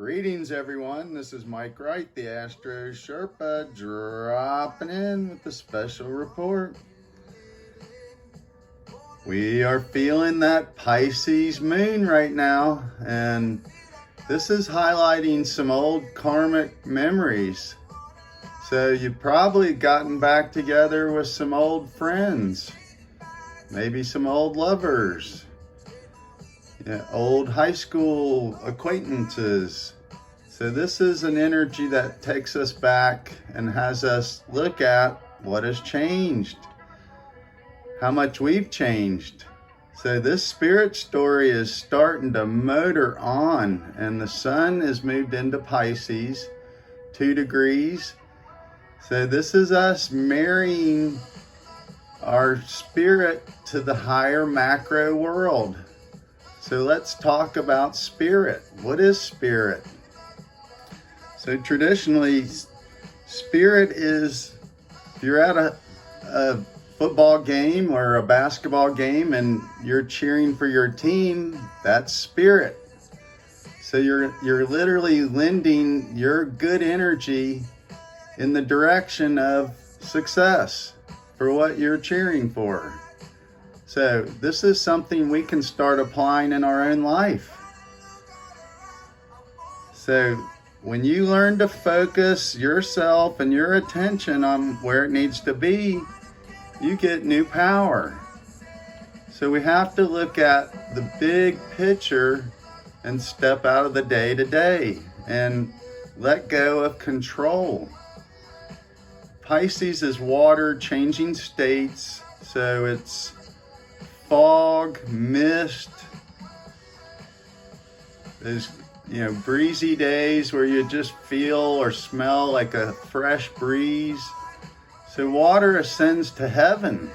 Greetings, everyone. This is Mike Wright, the Astro Sherpa, dropping in with a special report. We are feeling that Pisces moon right now, and this is highlighting some old karmic memories. So you've probably gotten back together with some old friends, maybe some old lovers. Yeah, old high school acquaintances. So this is an energy that takes us back and has us look at what has changed, how much we've changed. So this spirit story is starting to motor on, and the sun is moved into Pisces, 2 degrees. So this is us marrying our spirit to the higher macro world. So let's talk about spirit. What is spirit? So traditionally, spirit is, if you're at a football game or a basketball game and you're cheering for your team, that's spirit. So you're literally lending your good energy in the direction of success for what you're cheering for. So this is something we can start applying in our own life. So when you learn to focus yourself and your attention on where it needs to be, you get new power. So we have to look at the big picture and step out of the day-to-day and let go of control. Pisces is water changing states, so it's fog, mist, there's breezy days where you just feel or smell like a fresh breeze. So water ascends to heaven.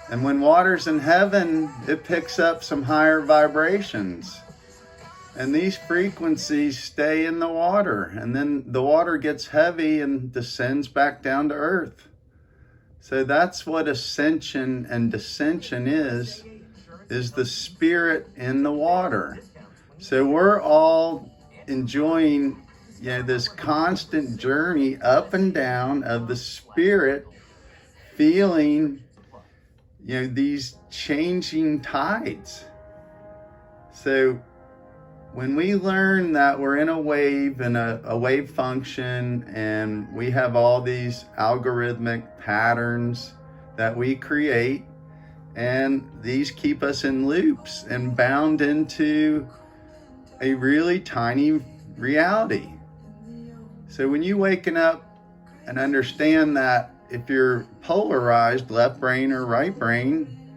And when water's in heaven, it picks up some higher vibrations. And these frequencies stay in the water. And then the water gets heavy and descends back down to earth. So that's what ascension and descension is the spirit in the water. So we're all enjoying this constant journey up and down of the spirit, feeling these changing tides. So when we learn that we're in a wave and a wave function, and we have all these algorithmic patterns that we create, and these keep us in loops and bound into a really tiny reality. So when you waken up and understand that if you're polarized, left brain or right brain,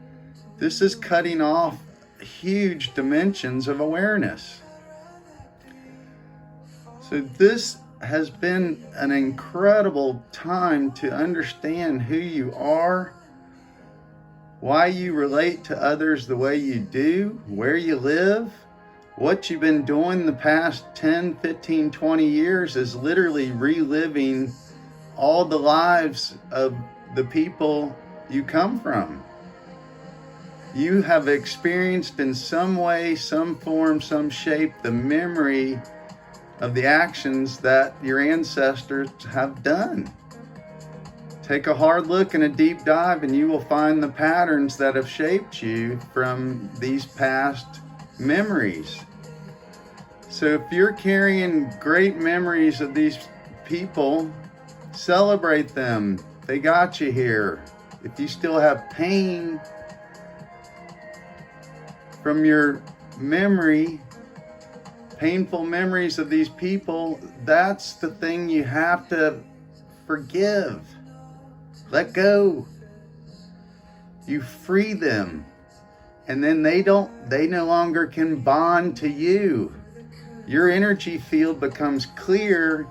this is cutting off huge dimensions of awareness. So this has been an incredible time to understand who you are, why you relate to others the way you do, where you live. What you've been doing the past 10, 15, 20 years is literally reliving all the lives of the people you come from. You have experienced in some way, some form, some shape, the memory of the actions that your ancestors have done. Take a hard look and a deep dive, and you will find the patterns that have shaped you from these past memories. So if you're carrying great memories of these people, celebrate them. They got you here. If you still have pain from your memory, painful memories of these people, that's the thing you have to forgive. Let go. You free them. And then they no longer can bond to you. Your energy field becomes clear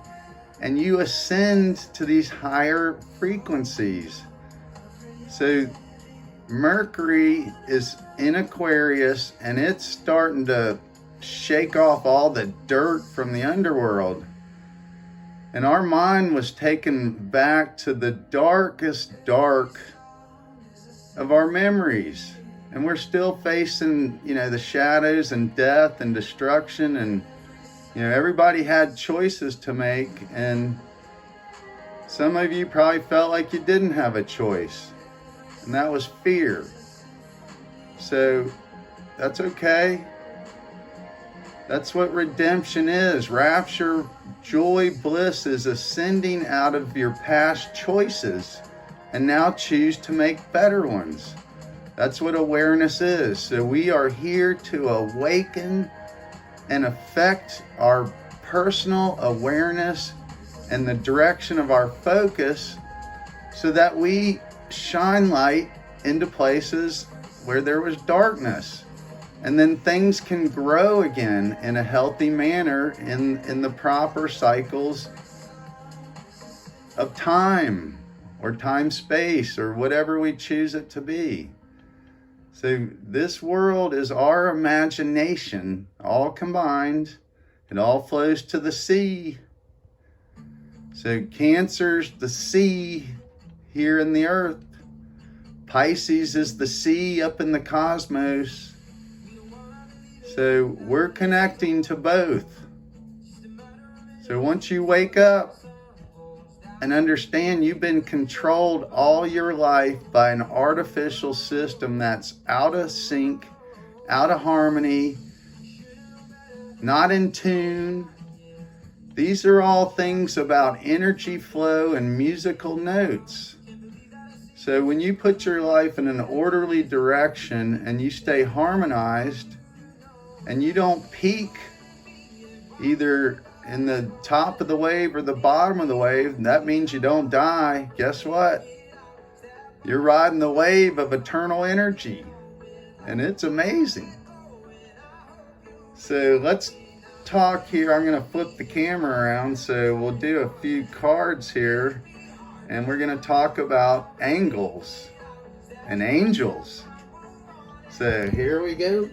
and you ascend to these higher frequencies. So Mercury is in Aquarius, and it's starting to shake off all the dirt from the underworld. And our mind was taken back to the darkest dark of our memories. And we're still facing, the shadows and death and destruction. And, everybody had choices to make. And some of you probably felt like you didn't have a choice. And that was fear. So that's okay. That's what redemption is. Rapture, joy, bliss is ascending out of your past choices and now choose to make better ones. That's what awareness is. So we are here to awaken and affect our personal awareness and the direction of our focus so that we shine light into places where there was darkness. And then things can grow again in a healthy manner in the proper cycles of time or time space or whatever we choose it to be. So this world is our imagination all combined. It all flows to the sea. So Cancer's the sea here in the earth. Pisces is the sea up in the cosmos. So we're connecting to both. So once you wake up and understand you've been controlled all your life by an artificial system that's out of sync, out of harmony, not in tune. These are all things about energy flow and musical notes. So when you put your life in an orderly direction and you stay harmonized, and you don't peak either in the top of the wave or the bottom of the wave, that means you don't die. Guess what? You're riding the wave of eternal energy, and it's amazing. So let's talk here. I'm going to flip the camera around, so we'll do a few cards here, and we're going to talk about angles and angels. So here we go.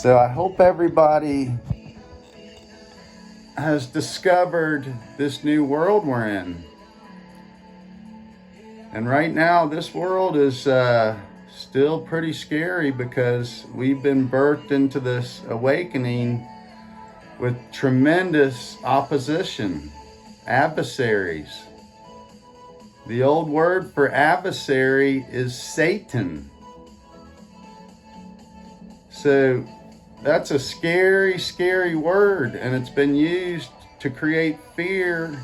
So I hope everybody has discovered this new world we're in. And right now, this world is still pretty scary because we've been birthed into this awakening with tremendous opposition, adversaries. The old word for adversary is Satan. So that's a scary, scary word, and it's been used to create fear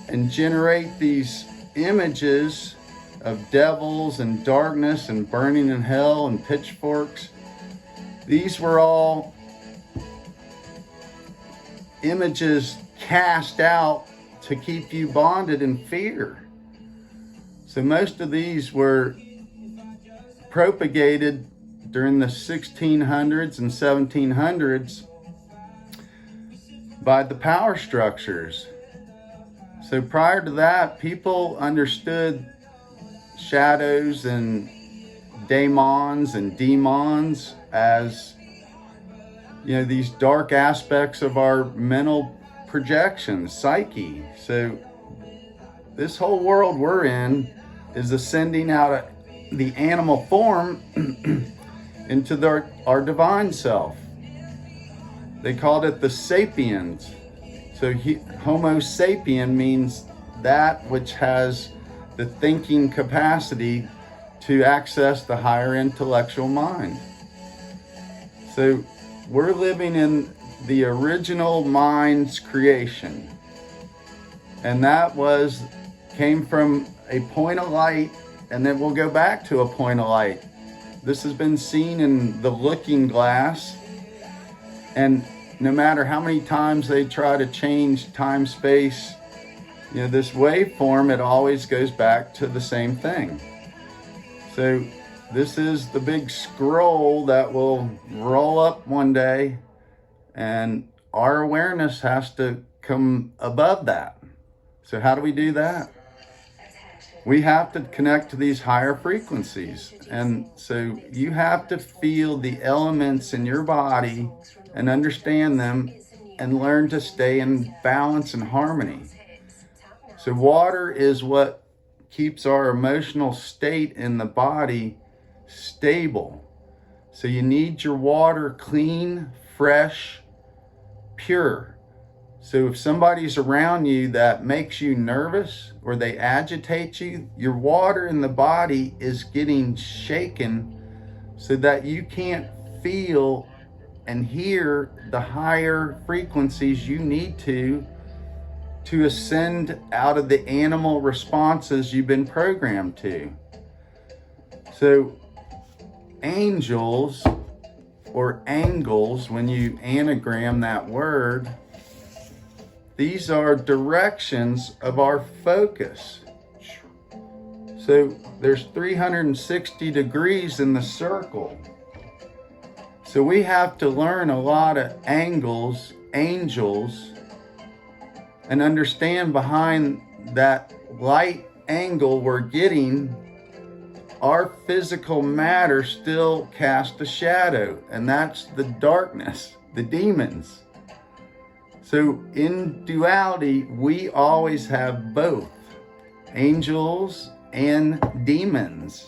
and generate these images of devils and darkness and burning in hell and pitchforks. These were all images cast out to keep you bonded in fear. So most of these were propagated during the 1600s and 1700s by the power structures. So prior to that, people understood shadows and daemons and demons as, these dark aspects of our mental projections, psyche. So this whole world we're in is ascending out of the animal form into our divine self. They called it the sapiens. So Homo sapien means that which has the thinking capacity to access the higher intellectual mind. So we're living in the original mind's creation. And that came from a point of light, and then we'll go back to a point of light. This has been seen in the looking glass, and no matter how many times they try to change time, space, this waveform, it always goes back to the same thing. So this is the big scroll that will roll up one day, and our awareness has to come above that. So how do we do that? We have to connect to these higher frequencies. And so you have to feel the elements in your body and understand them and learn to stay in balance and harmony. So water is what keeps our emotional state in the body stable. So you need your water clean, fresh, pure. So if somebody's around you that makes you nervous or they agitate you, your water in the body is getting shaken so that you can't feel and hear the higher frequencies you need to ascend out of the animal responses you've been programmed to. So angels or angles, when you anagram that word, these are directions of our focus. So there's 360 degrees in the circle. So we have to learn a lot of angles, angels, and understand behind that light angle we're getting, our physical matter still casts a shadow, and that's the darkness, the demons. So in duality, we always have both angels and demons.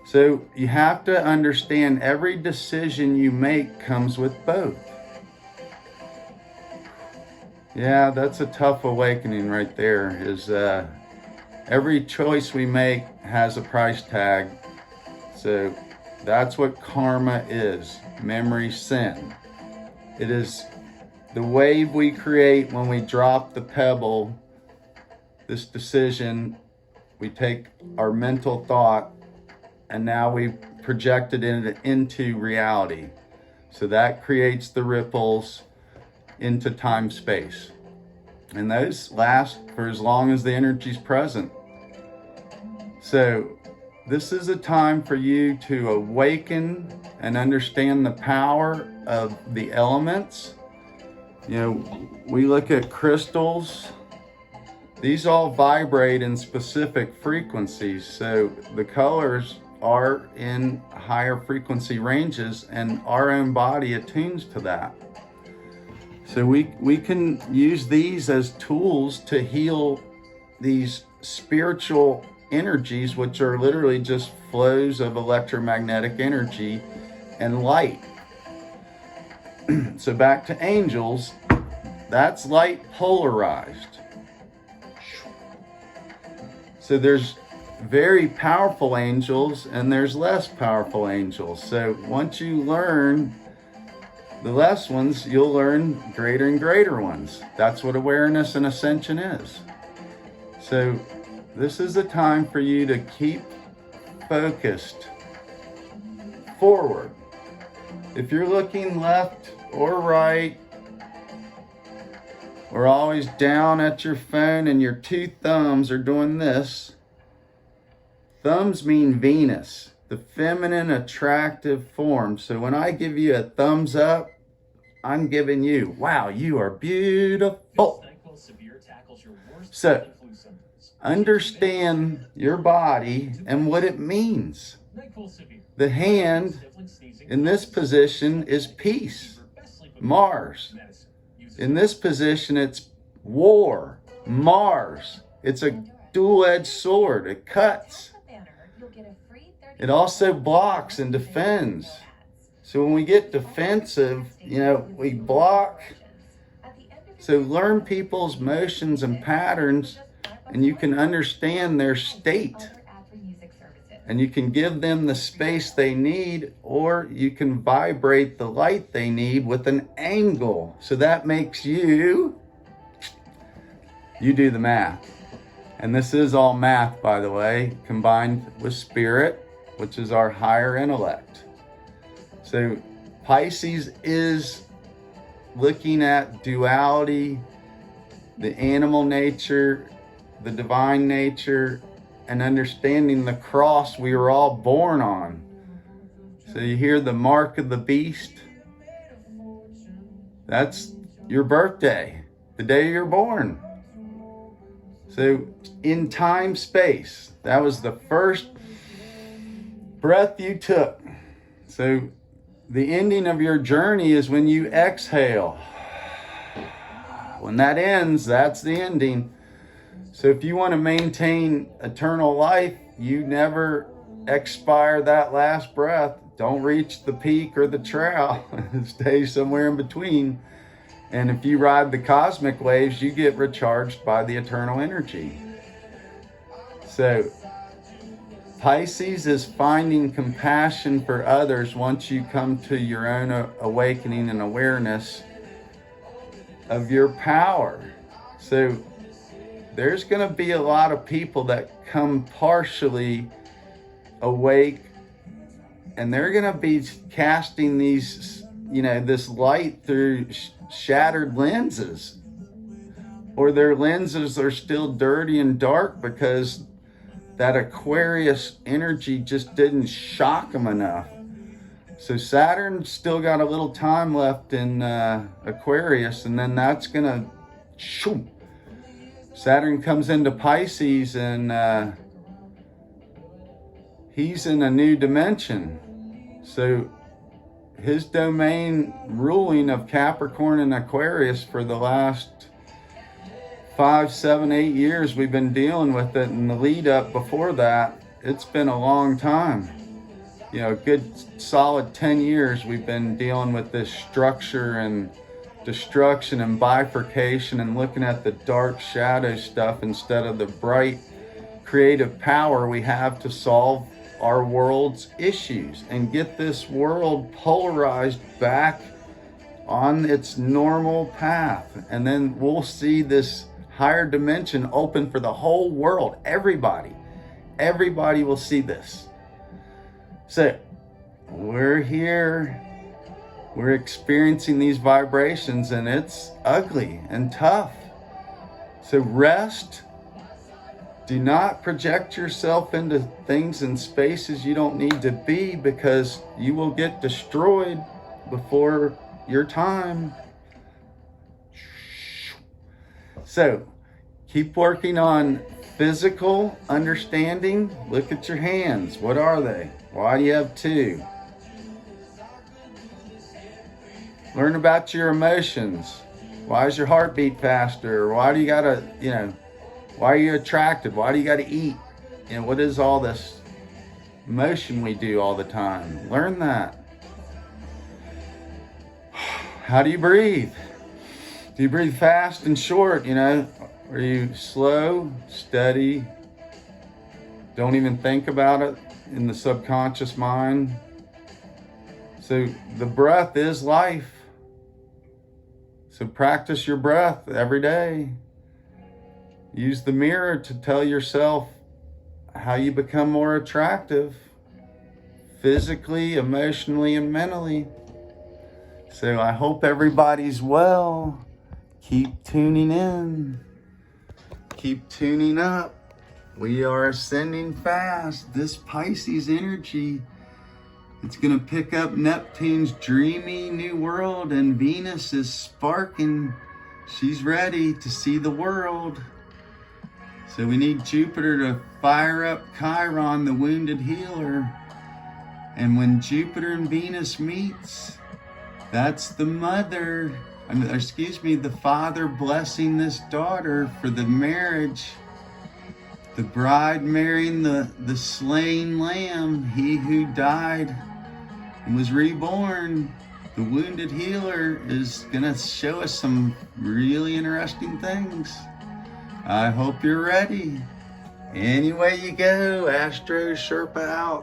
So you have to understand every decision you make comes with both. Yeah, that's a tough awakening right there, is every choice we make has a price tag. So that's what karma is, memory, sin. It is the wave we create when we drop the pebble, this decision. We take our mental thought and now we project it into reality. So that creates the ripples into time space. And those last for as long as the energy's present. So this is a time for you to awaken and understand the power of the elements. You know, we look at crystals. These all vibrate in specific frequencies. So the colors are in higher frequency ranges and our own body attunes to that. So we can use these as tools to heal these spiritual energies, which are literally just flows of electromagnetic energy and light. So back to angels, that's light polarized. So there's very powerful angels and there's less powerful angels. So once you learn the less ones, you'll learn greater and greater ones. That's what awareness and ascension is. So this is a time for you to keep focused forward. If you're looking left or right, or always down at your phone and your two thumbs are doing this, thumbs mean Venus, the feminine attractive form. So when I give you a thumbs up, I'm giving you, wow, you are beautiful. So understand your body and what it means. The hand in this position is peace, Mars. In this position, it's war, Mars. It's a dual-edged sword. It cuts. It also blocks and defends. So when we get defensive, we block. So learn people's motions and patterns, and you can understand their state. And you can give them the space they need, or you can vibrate the light they need with an angle. So that makes you do the math. And this is all math, by the way, combined with spirit, which is our higher intellect. So Pisces is looking at duality, the animal nature, the divine nature, and understanding the cross we were all born on. So you hear the mark of the beast? That's your birthday, the day you're born. So in time, space, that was the first breath you took. So the ending of your journey is when you exhale. When that ends, that's the ending. So if you want to maintain eternal life, you never expire that last breath. Don't reach the peak or the trail. Stay somewhere in between. And if you ride the cosmic waves, you get recharged by the eternal energy. So Pisces is finding compassion for others once you come to your own awakening and awareness of your power. So there's going to be a lot of people that come partially awake, and they're going to be casting these, this light through shattered lenses, or their lenses are still dirty and dark because that Aquarius energy just didn't shock them enough. So Saturn's still got a little time left in Aquarius, and then that's gonna shoom. Saturn comes into Pisces, and he's in a new dimension. So his domain ruling of Capricorn and Aquarius for the last 5, 7, 8 years, we've been dealing with it. And the lead up before that, it's been a long time. A good solid 10 years we've been dealing with this structure and destruction and bifurcation, and looking at the dark shadow stuff instead of the bright creative power we have to solve our world's issues and get this world polarized back on its normal path. And then we'll see this higher dimension open for the whole world. Everybody will see this. So we're here, we're experiencing these vibrations, and it's ugly and tough. So rest. Do not project yourself into things and spaces you don't need to be, because you will get destroyed before your time. So keep working on physical understanding. Look at your hands. What are they? Why do you have two? Learn about your emotions. Why is your heartbeat faster? Why do you gotta, why are you attracted? Why do you gotta eat? What is all this motion we do all the time? Learn that. How do you breathe? Do you breathe fast and short? Are you slow, steady? Don't even think about it in the subconscious mind. So the breath is life. So practice your breath every day. Use the mirror to tell yourself how you become more attractive, physically, emotionally, and mentally. So I hope everybody's well. Keep tuning in. Keep tuning up. We are ascending fast. This Pisces energy, it's going to pick up Neptune's dreamy new world, and Venus is sparking. She's ready to see the world. So we need Jupiter to fire up Chiron, the wounded healer. And when Jupiter and Venus meets, that's the the father blessing this daughter for the marriage. The bride marrying the slain lamb, he who died and was reborn. The wounded healer is gonna show us some really interesting things. I hope you're ready. Anyway you go, Astro Sherpa out.